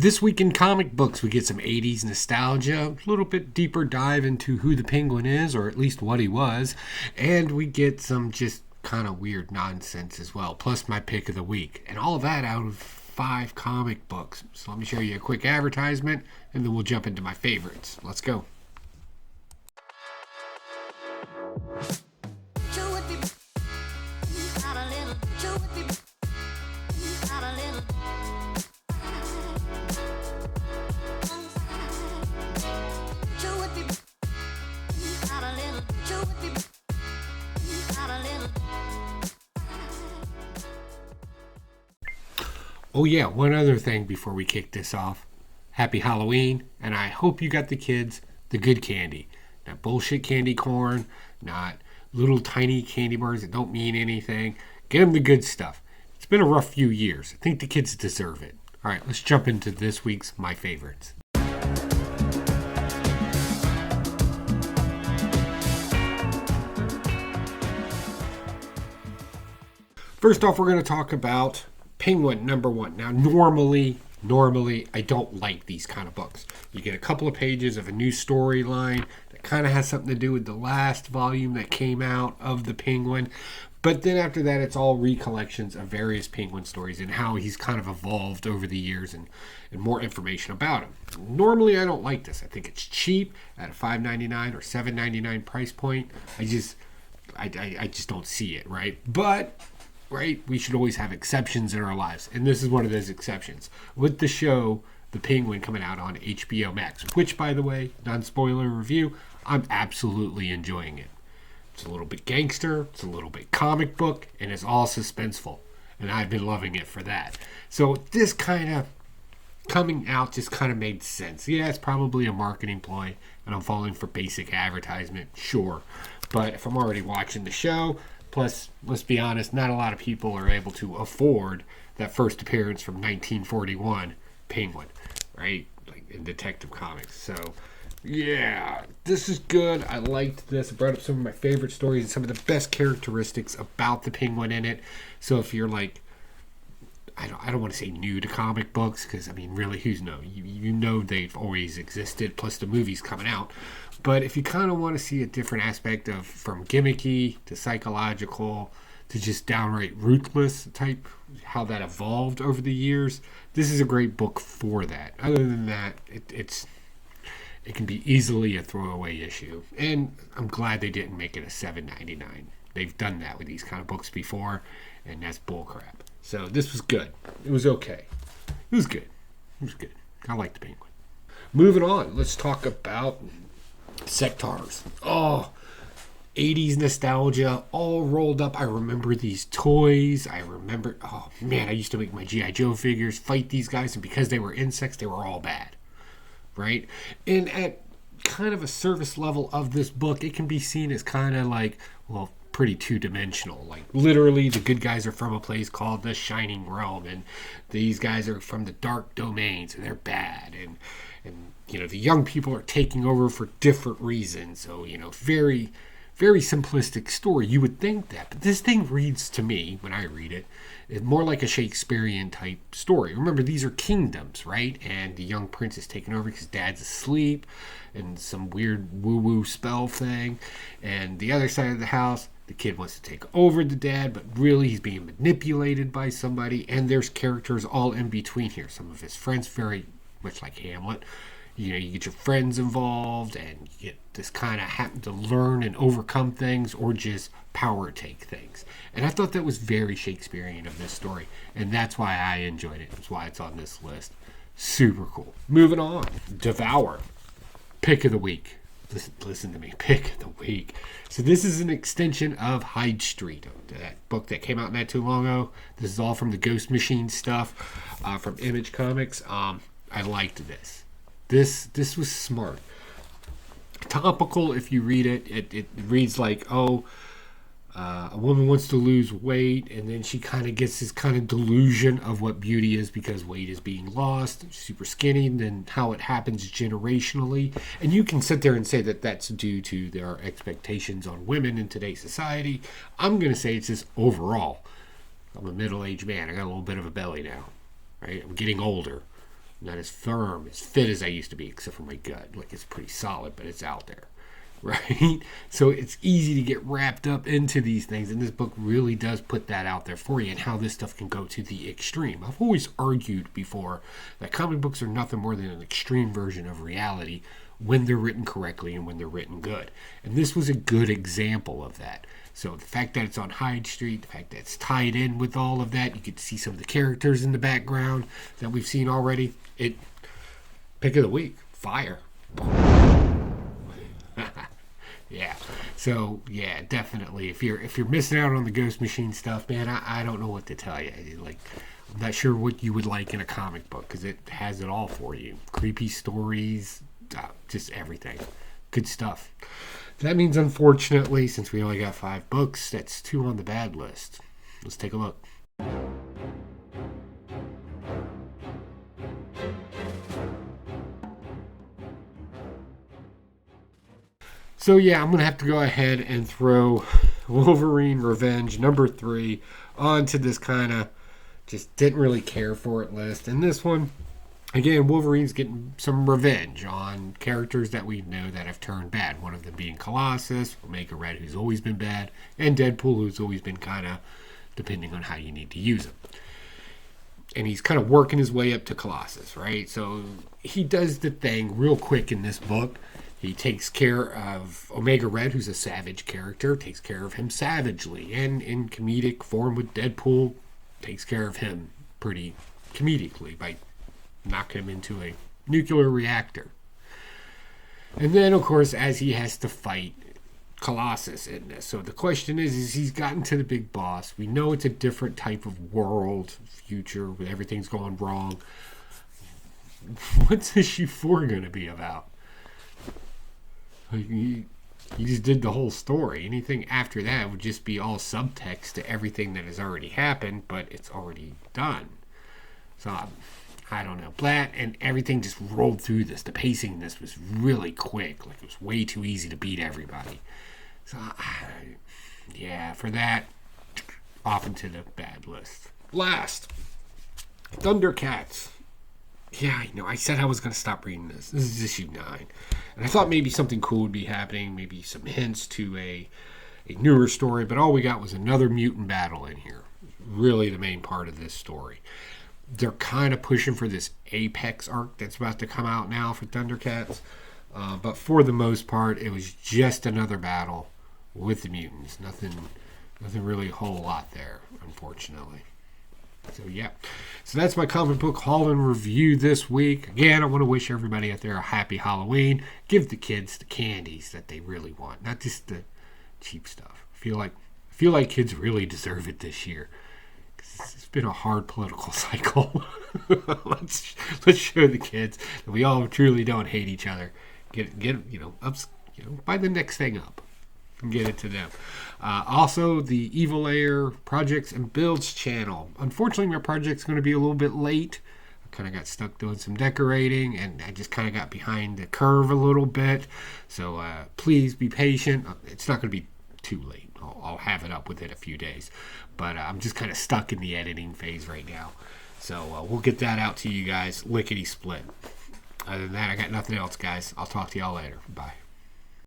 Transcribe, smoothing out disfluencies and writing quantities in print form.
This week in comic books, we get some 80s nostalgia, a little bit deeper dive into who the Penguin is, or at least what he was, and we get some just kind of weird nonsense as well, plus my pick of the week, and all of that out of 5 comic books. So let me show you a quick advertisement, and then we'll jump into my favorites. Let's go. Oh yeah, one other thing before we kick this off. Happy Halloween, and I hope you got the kids the good candy. Not bullshit candy corn, not little tiny candy bars that don't mean anything. Get them the good stuff. It's been a rough few years. I think the kids deserve it. All right, let's jump into this week's My Favorites. First off, we're going to talk about Penguin #1. Now, normally, I don't like these kind of books. You get a couple of pages of a new storyline that kind of has something to do with the last volume that came out of the Penguin. But then after that, it's all recollections of various Penguin stories and how he's kind of evolved over the years and more information about him. Normally, I don't like this. I think it's cheap at a $5.99 or $7.99 price point. I just don't see it, right? But right? We should always have exceptions in our lives. And this is one of those exceptions. With the show, The Penguin, coming out on HBO Max, which, by the way, non-spoiler review, I'm absolutely enjoying it. It's a little bit gangster, it's a little bit comic book, and it's all suspenseful. And I've been loving it for that. So this kind of coming out just kind of made sense. Yeah, it's probably a marketing ploy, and I'm falling for basic advertisement, sure. But if I'm already watching the show, plus, let's be honest, not a lot of people are able to afford that first appearance from 1941 Penguin, right? Like in Detective Comics. So, yeah, this is good. I liked this. I brought up some of my favorite stories and some of the best characteristics about the Penguin in it. So if you're like, I don't want to say new to comic books, because, I mean, really, who's no? You know they've always existed, plus the movie's coming out. But if you kind of want to see a different aspect of from gimmicky to psychological to just downright ruthless type, how that evolved over the years, this is a great book for that. Other than that, it can be easily a throwaway issue. And I'm glad they didn't make it a $7.99. They've done that with these kind of books before, and that's bullcrap. So this was good. It was okay. It was good. I like the Penguin. Moving on, let's talk about Sectaurs. Oh, 80s nostalgia all rolled up. I remember these toys. Oh man, I used to make my G.I. Joe figures, fight these guys, and because they were insects, they were all bad, right? And at kind of a surface level of this book, it can be seen as kind of like, well, pretty two-dimensional. Like, literally, the good guys are from a place called the Shining Realm, and these guys are from the Dark Domains, and they're bad, and you know, the young people are taking over for different reasons. So, you know, very, very simplistic story. You would think that. But this thing reads to me, when I read it, it's more like a Shakespearean type story. Remember, these are kingdoms, right? And the young prince is taking over because dad's asleep and some weird woo-woo spell thing. And the other side of the house, the kid wants to take over the dad, but really he's being manipulated by somebody. And there's characters all in between here. Some of his friends, very much like Hamlet. You know, you get your friends involved, and you get this kind of happen to learn and overcome things, or just power take things. And I thought that was very Shakespearean of this story, and that's why I enjoyed it. That's why it's on this list. Super cool. Moving on, Devour, pick of the week. Listen to me, pick of the week. So this is an extension of Hyde Street, that book that came out not too long ago. This is all from the Ghost Machine stuff from Image Comics. I liked this. This was smart. Topical, if you read it. It reads like, a woman wants to lose weight, and then she kind of gets this kind of delusion of what beauty is because weight is being lost. She's super skinny, and then how it happens generationally. And you can sit there and say that that's due to their expectations on women in today's society. I'm going to say it's just overall. I'm a middle-aged man. I got a little bit of a belly now, right? I'm getting older. not as firm, as fit as I used to be, except for my gut. Like, it's pretty solid, but it's out there, right? So it's easy to get wrapped up into these things, and this book really does put that out there for you and how this stuff can go to the extreme. I've always argued before that comic books are nothing more than an extreme version of reality when they're written correctly and when they're written good. And this was a good example of that. So the fact that it's on Hyde Street, the fact that it's tied in with all of that, you get to see some of the characters in the background that we've seen already. Pick of the week, fire. Yeah. So yeah, definitely. If you're missing out on the Ghost Machine stuff, man, I don't know what to tell you. Like, I'm not sure what you would like in a comic book because it has it all for you. Creepy stories, just everything. Good stuff. That means, unfortunately, since we only got 5 books, that's 2 on the bad list. Let's take a look. So yeah, I'm going to have to go ahead and throw Wolverine Revenge number 3 onto this kind of just didn't really care for it list. And this one, again, Wolverine's getting some revenge on characters that we know that have turned bad. One of them being Colossus, Omega Red, who's always been bad, and Deadpool, who's always been kind of, depending on how you need to use him. And he's kind of working his way up to Colossus, right? So he does the thing real quick in this book. He takes care of Omega Red, who's a savage character, takes care of him savagely. And in comedic form with Deadpool, takes care of him pretty comedically by knocking him into a nuclear reactor. And then, of course, as he has to fight Colossus in this. So the question is he's gotten to the big boss. We know it's a different type of world, future, where everything's going wrong. What's issue 4 going to be about? Like, you just did the whole story. Anything after that would just be all subtext to everything that has already happened, but it's already done. So, I don't know. Blatt and everything just rolled through this. The pacing in this was really quick. Like, it was way too easy to beat everybody. So, yeah, for that, off into the bad list. Last, Thundercats. Yeah, I know. I said I was going to stop reading this. This is issue 9. And I thought maybe something cool would be happening. Maybe some hints to a newer story. But all we got was another mutant battle in here. Really the main part of this story. They're kind of pushing for this Apex arc that's about to come out now for Thundercats. But for the most part, it was just another battle with the mutants. Nothing really a whole lot there, unfortunately. So, yeah. So, that's my comic book haul and review this week. Again, I want to wish everybody out there a happy Halloween. Give the kids the candies that they really want, not just the cheap stuff. I feel like kids really deserve it this year. It's been a hard political cycle. Let's show the kids that we all truly don't hate each other. Get buy the next thing up. And get it to them. Also, the Evil Air Projects and Builds channel. Unfortunately, my project's going to be a little bit late. I kind of got stuck doing some decorating, and I just kind of got behind the curve a little bit. So please be patient. It's not going to be too late. I'll have it up within a few days. But I'm just kind of stuck in the editing phase right now. So we'll get that out to you guys lickety-split. Other than that, I got nothing else, guys. I'll talk to y'all later. Bye.